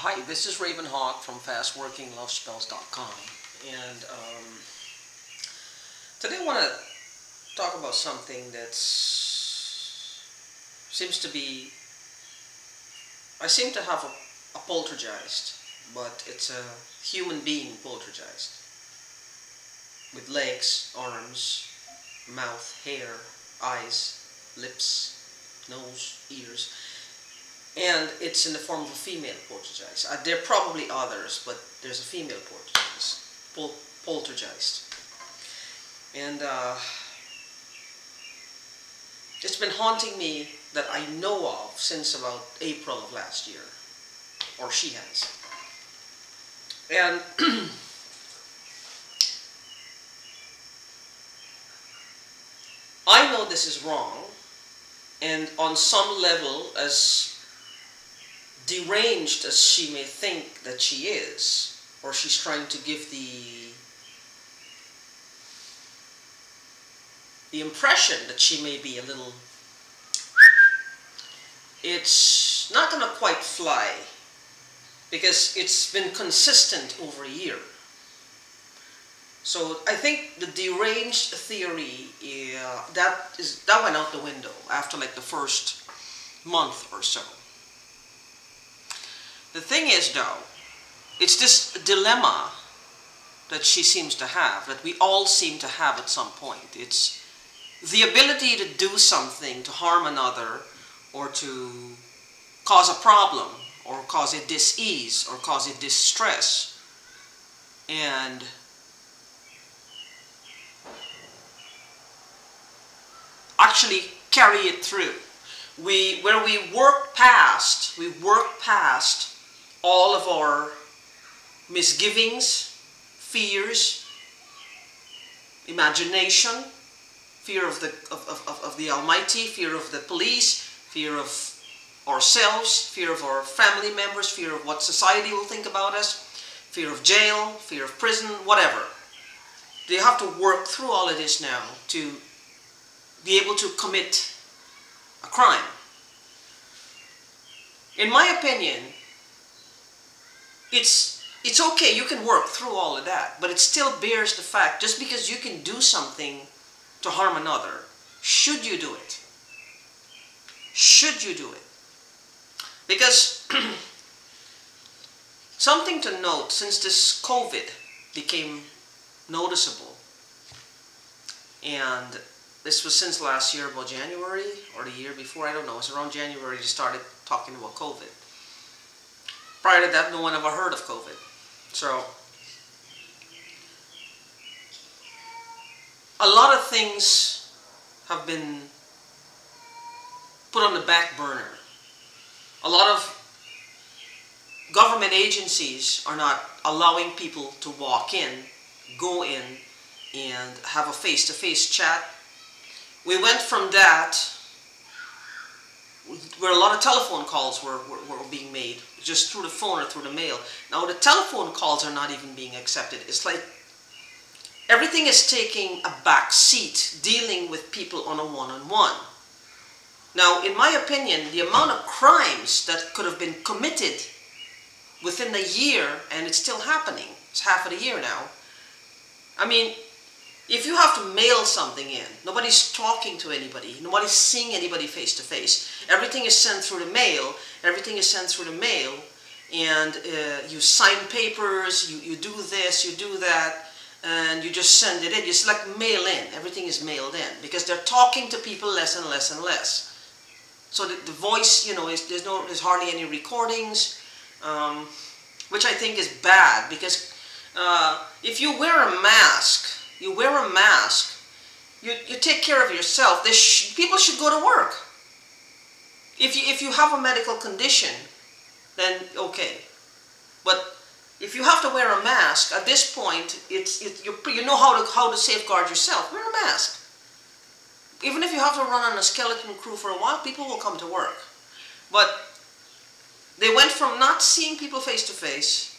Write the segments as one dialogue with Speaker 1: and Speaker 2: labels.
Speaker 1: Hi, this is Raven Hawk from FastWorkingLoveSpells.com, and today I want to talk about something that seems to be, I seem to have a poltergeist, but it's a human being poltergeist with legs, arms, mouth, hair, eyes, lips, nose, ears. And it's in the form of a female poltergeist. There are probably others, but there's a female poltergeist. And it's been haunting me that I know of since about April of last year. Or she has. And I know this is wrong. And on some level, as deranged as she may think that she is, or she's trying to give the impression that she may be a little, it's not going to quite fly, because it's been consistent over a year. So I think the deranged theory, that went out the window after like the first month or so. The thing is, though, it's this dilemma that she seems to have, that we all seem to have at some point. It's the ability to do something to harm another, or to cause a problem, or cause a dis-ease, or cause a distress, and actually carry it through. Where we work past all of our misgivings, fears, imagination, fear of the Almighty, fear of the police, fear of ourselves, fear of our family members, fear of what society will think about us, fear of jail, fear of prison, whatever. They have to work through all of this now to be able to commit a crime. In my opinion, it's okay, you can work through all of that, but it still bears the fact, just because you can do something to harm another, should you do it? Should you do it? Because something to note, since this COVID became noticeable, and this was since last year, about January, or the year before, I don't know. It's around January they started talking about COVID. Prior to that, no one ever heard of COVID. So, a lot of things have been put on the back burner. A lot of government agencies are not allowing people to walk in, go in, and have a face-to-face chat. We went from that, where a lot of telephone calls were being made, just through the phone or through the mail. Now the telephone calls are not even being accepted. It's like everything is taking a back seat, dealing with people on a one-on-one. Now, in my opinion, the amount of crimes that could have been committed within a year, and it's still happening, it's half of the year now. I mean, if you have to mail something in, nobody's talking to anybody, nobody's seeing anybody face to face. Everything is sent through the mail, and you sign papers, you do this, you do that, and you just send it in. It's like mail in, everything is mailed in, because they're talking to people less and less and less. So the voice, you know, there's hardly any recordings, which I think is bad, because if you wear a mask, you take care of yourself. People should go to work. If you have a medical condition, then okay. But if you have to wear a mask, at this point, you know how to safeguard yourself. Wear a mask. Even if you have to run on a skeleton crew for a while, people will come to work. But they went from not seeing people face to face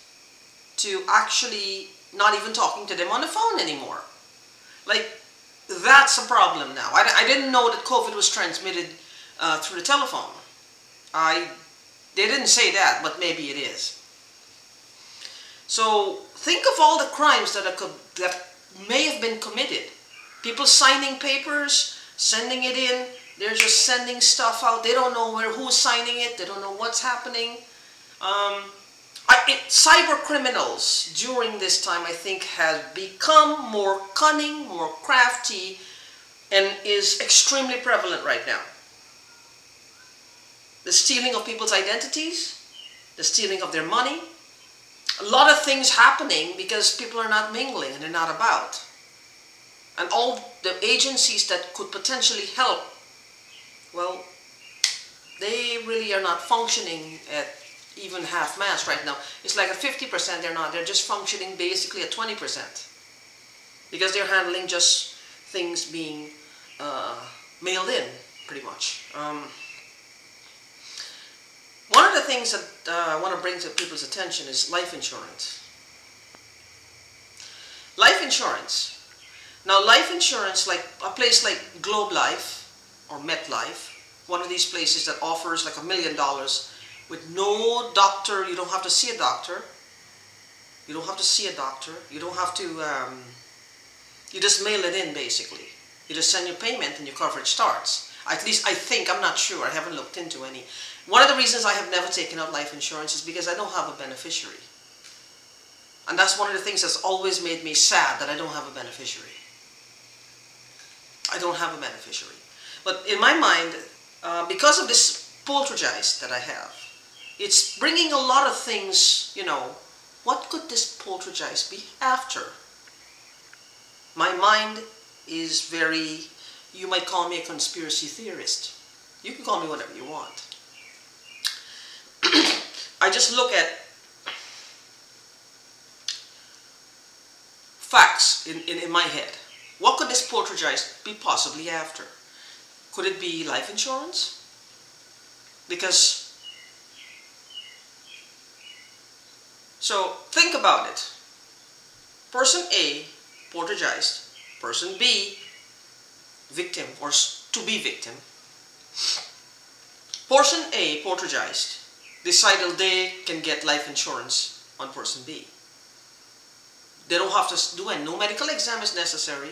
Speaker 1: to actually not even talking to them on the phone anymore. Like, that's a problem now. I didn't know that COVID was transmitted through the telephone. They didn't say that, but maybe it is. So think of all the crimes that may have been committed. People signing papers, sending it in, they're just sending stuff out. They don't know who's signing it, they don't know what's happening. Cyber criminals during this time, I think, have become more cunning, more crafty, and is extremely prevalent right now. The stealing of people's identities, the stealing of their money, a lot of things happening because people are not mingling and they're not about. And all the agencies that could potentially help, well, they really are not functioning at even half-mast right now. It's like at 50% they're not. They're just functioning basically at 20%. Because they're handling just things being mailed in, pretty much. One of the things that I want to bring to people's attention is life insurance. Life insurance. Now, life insurance, like a place like Globe Life or MetLife, one of these places that offers like $1 million with no doctor. You don't have to see a doctor. You don't have to see a doctor. You don't have to, you just mail it in basically. You just send your payment and your coverage starts. At least I think, I'm not sure, I haven't looked into any. One of the reasons I have never taken out life insurance is because I don't have a beneficiary. And that's one of the things that's always made me sad, that I don't have a beneficiary. I don't have a beneficiary. But in my mind, because of this poltergeist that I have, it's bringing a lot of things, you know, what could this poltergeist be after? My mind is very, you might call me a conspiracy theorist. You can call me whatever you want. I just look at facts in my head. What could this poltergeist be possibly after? Could it be life insurance? Because, so think about it. Person A, poltergeist. Person B, victim or to be victim. Person A, poltergeist, decided they can get life insurance on person B. They don't have to do it. No medical exam is necessary.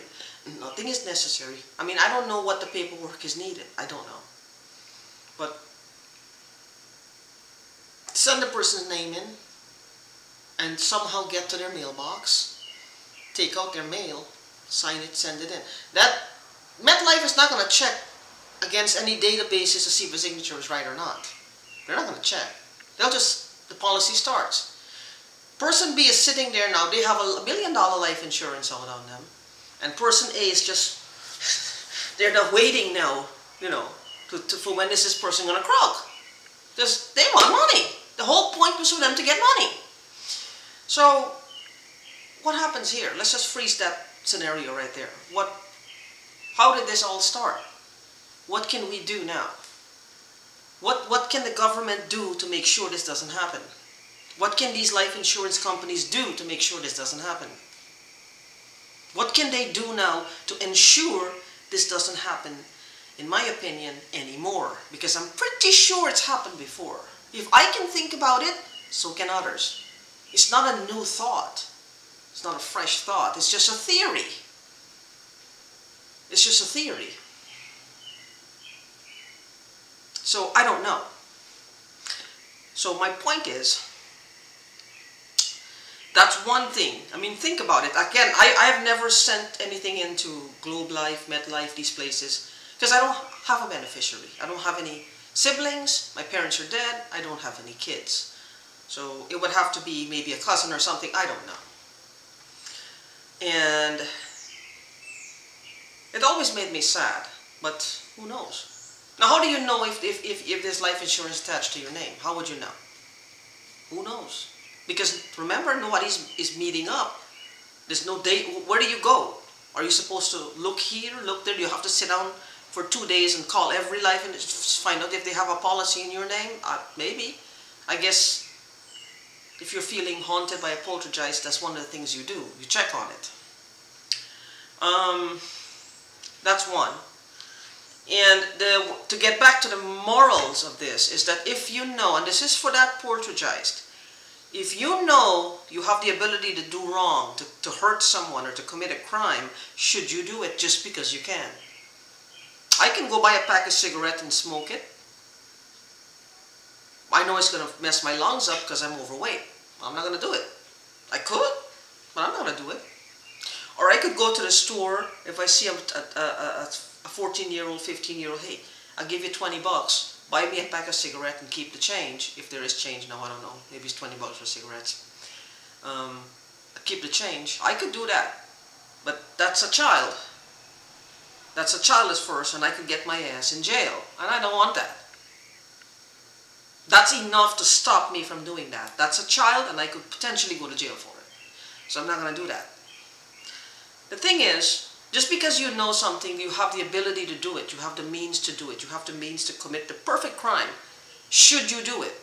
Speaker 1: Nothing is necessary. I mean, I don't know what the paperwork is needed. I don't know. But send the person's name in and somehow get to their mailbox, take out their mail, sign it, send it in. That MetLife is not going to check against any databases to see if the signature is right or not. They're not going to check. They'll just, the policy starts. Person B is sitting there now. They have $1 million life insurance out on them. And person A is just, they're not waiting now, you know, for when is this person going to croak. Because they want money. The whole point was for them to get money. So, what happens here? Let's just freeze that scenario right there. How did this all start? What can we do now? What can the government do to make sure this doesn't happen? What can these life insurance companies do to make sure this doesn't happen? What can they do now to ensure this doesn't happen, in my opinion, anymore? Because I'm pretty sure it's happened before. If I can think about it, so can others. It's not a new thought. It's not a fresh thought. It's just a theory. It's just a theory. So I don't know. So my point is, that's one thing. I mean, think about it. Again, I have never sent anything into Globe Life, MetLife, these places, because I don't have a beneficiary. I don't have any siblings. My parents are dead. I don't have any kids. So it would have to be maybe a cousin or something. I don't know. And it always made me sad, but who knows? Now, how do you know if there's life insurance attached to your name? How would you know? Who knows? Because remember, nobody is meeting up. There's no date. Where do you go? Are you supposed to look here, look there? Do you have to sit down for 2 days and call every life and find out if they have a policy in your name? Maybe. I guess if you're feeling haunted by a poltergeist, that's one of the things you do. You check on it. That's one. And to get back to the morals of this is that if you know, and this is for that poltergeist, if you know you have the ability to do wrong, to hurt someone or to commit a crime, should you do it just because you can? I can go buy a pack of cigarettes and smoke it. I know it's going to mess my lungs up because I'm overweight. I'm not going to do it. I could, but I'm not going to do it. Or I could go to the store if I see a 14-year-old, 15-year-old, hey, I'll give you 20 bucks. Buy me a pack of cigarettes and keep the change. If there is change now, I don't know. Maybe it's 20 bucks for cigarettes. Keep the change. I could do that. But that's a child. That's a childish person. I could get my ass in jail. And I don't want that. That's enough to stop me from doing that. That's a child and I could potentially go to jail for it. So I'm not going to do that. The thing is, just because you know something, you have the ability to do it, you have the means to do it, you have the means to commit the perfect crime, should you do it?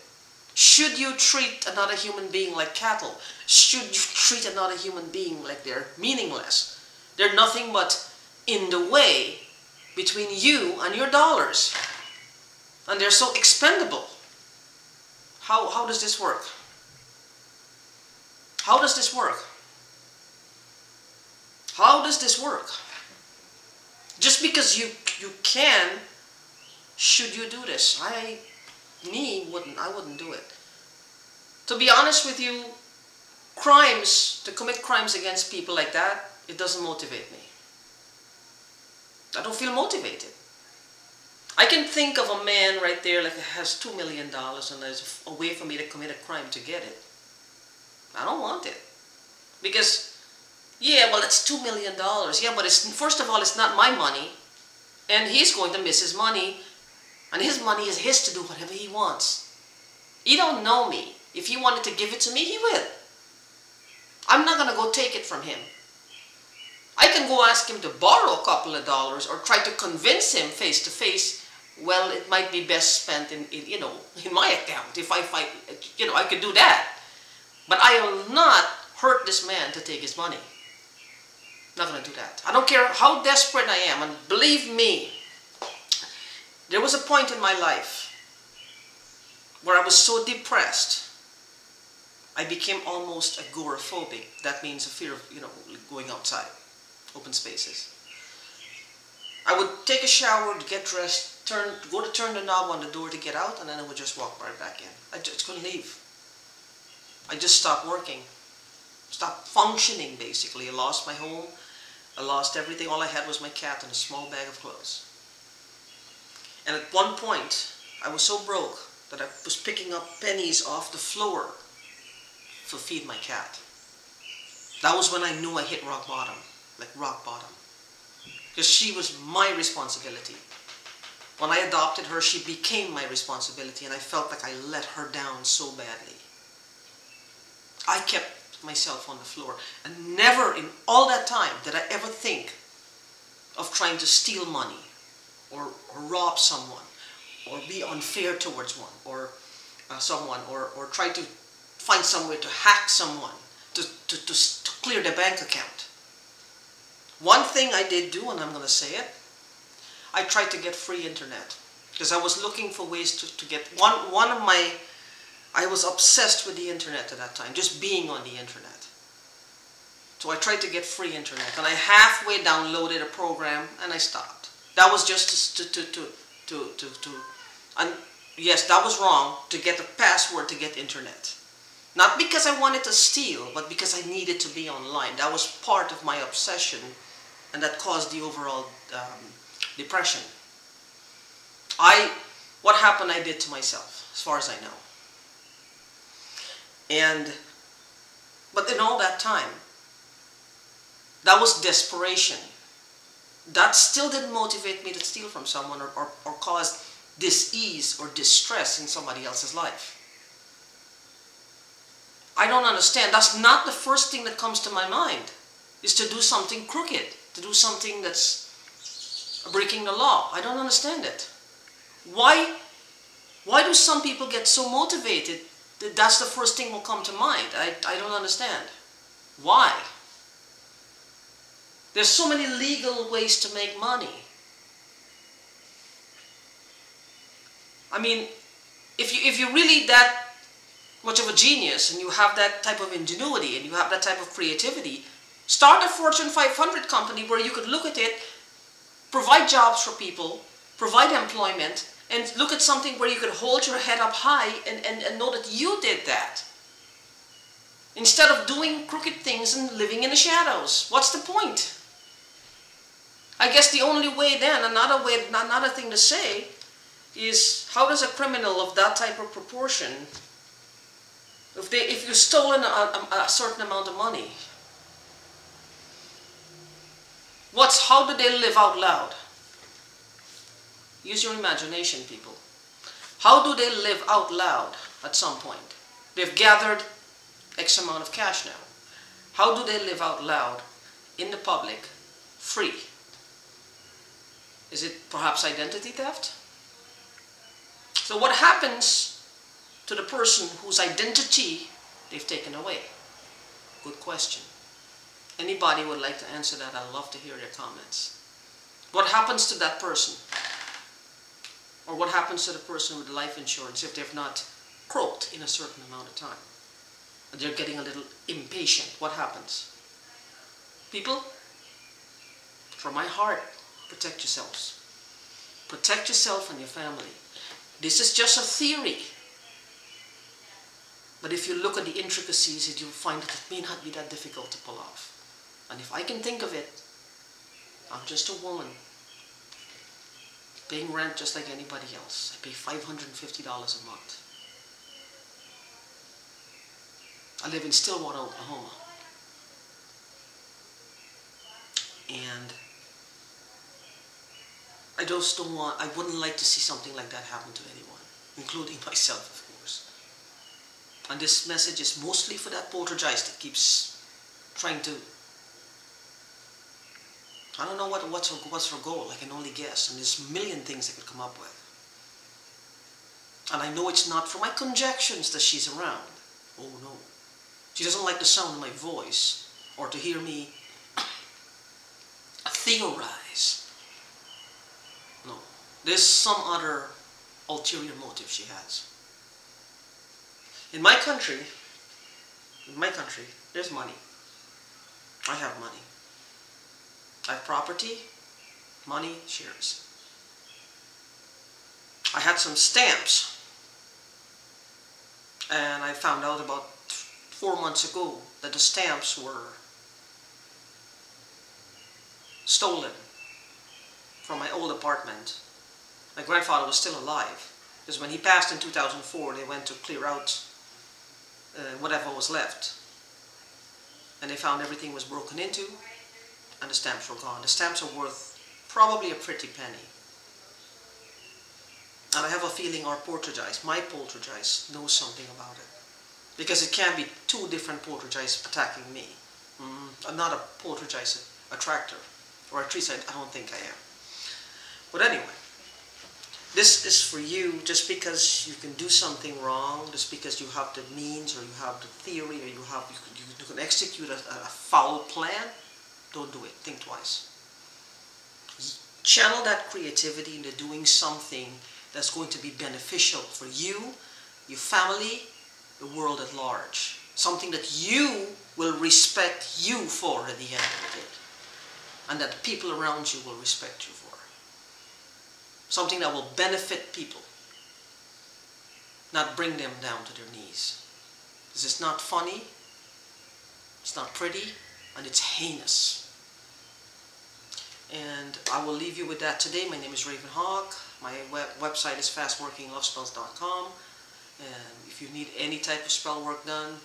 Speaker 1: Should you treat another human being like cattle? Should you treat another human being like they're meaningless? They're nothing but in the way between you and your dollars. And they're so expendable. How does this work? How does this work? How does this work? Just because you can, should you do this? I wouldn't do it. To be honest with you, to commit crimes against people like that, it doesn't motivate me. I don't feel motivated. I can think of a man right there like has $2 million and there's a way for me to commit a crime to get it. I don't want it. Because, yeah, well, it's $2 million. Yeah, but first of all, it's not my money. And he's going to miss his money. And his money is his to do whatever he wants. He don't know me. If he wanted to give it to me, he will. I'm not going to go take it from him. I can go ask him to borrow a couple of dollars or try to convince him face to face, well, it might be best spent in my account. If I could do that. But I will not hurt this man to take his money. Not going to do that. I don't care how desperate I am. And believe me, there was a point in my life where I was so depressed, I became almost agoraphobic. That means a fear of, going outside, open spaces. I would take a shower, get dressed, go to turn the knob on the door to get out, and then I would just walk right back in. I just couldn't leave. I just stopped working. Stopped functioning, basically. I lost my home. I lost everything. All I had was my cat and a small bag of clothes. And at one point, I was so broke that I was picking up pennies off the floor to feed my cat. That was when I knew I hit rock bottom. Like rock bottom. Because she was my responsibility. When I adopted her, she became my responsibility, and I felt like I let her down so badly. I kept myself on the floor, and never in all that time did I ever think of trying to steal money or rob someone or be unfair towards one or someone or try to find some way to hack someone to clear their bank account. One thing I did do, and I'm going to say it, I tried to get free internet because I was looking for ways to get I was obsessed with the internet at that time, just being on the internet. So I tried to get free internet, and I halfway downloaded a program, and I stopped. That was just and yes, that was wrong, to get a password to get internet. Not because I wanted to steal, but because I needed to be online. That was part of my obsession, and that caused the overall depression. What happened I did to myself, as far as I know. But in all that time, that was desperation. That still didn't motivate me to steal from someone or cause dis-ease or distress in somebody else's life. I don't understand. That's not the first thing that comes to my mind, is to do something crooked, to do something that's breaking the law. I don't understand it. Why do some people get so motivated that that's the first thing will come to mind? I don't understand. Why? There's so many legal ways to make money. I mean, if you really that much of a genius and you have that type of ingenuity and you have that type of creativity, start a Fortune 500 company where you could look at it, provide jobs for people, provide employment, and look at something where you could hold your head up high and know that you did that. Instead of doing crooked things and living in the shadows. What's the point? I guess the only way then, another thing to say, is how does a criminal of that type of proportion, if you've stolen a certain amount of money, how do they live out loud? Use your imagination, people. How do they live out loud at some point? They've gathered X amount of cash now. How do they live out loud in the public, free? Is it perhaps identity theft? So what happens to the person whose identity they've taken away? Good question. Anybody would like to answer that? I'd love to hear your comments. What happens to that person? Or what happens to the person with life insurance if they've not croaked in a certain amount of time? They're getting a little impatient. What happens? People, from my heart, protect yourselves. Protect yourself and your family. This is just a theory. But if you look at the intricacies, you'll find that it may not be that difficult to pull off. And if I can think of it, I'm just a woman paying rent just like anybody else. I pay $550 a month. I live in Stillwater, Oklahoma. And I wouldn't like to see something like that happen to anyone, including myself, of course. And this message is mostly for that poltergeist that keeps trying to, I don't know what's her goal. I can only guess, and there's a million things I could come up with. And I know it's not for my conjectures that she's around. Oh no. She doesn't like the sound of my voice or to hear me theorize. No. There's some other ulterior motive she has. In my country, there's money. I have money. I have property, money, shares. I had some stamps, and I found out about 4 months ago that the stamps were stolen from my old apartment. My grandfather was still alive, because when he passed in 2004, they went to clear out whatever was left. And they found everything was broken into, and the stamps were gone. The stamps are worth probably a pretty penny. And I have a feeling our poltergeist, my poltergeist, knows something about it. Because it can't be two different poltergeists attacking me. I'm not a poltergeist attractor, or at least I don't think I am. But anyway, this is for you. Just because you can do something wrong, just because you have the means, or you have the theory, or you can execute a foul plan, don't do it. Think twice. Channel that creativity into doing something that's going to be beneficial for you, your family, the world at large. Something that you will respect you for at the end of the day. And that the people around you will respect you for. Something that will benefit people. Not bring them down to their knees. This is not funny. It's not pretty. And it's heinous. And I will leave you with that today. My name is Raven Hawk. My website is fastworkinglovespells.com. And if you need any type of spell work done,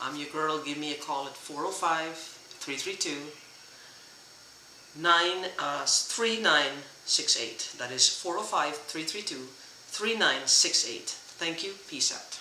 Speaker 1: I'm your girl. Give me a call at 405-332-3968. That is 405-332-3968. Thank you. Peace out.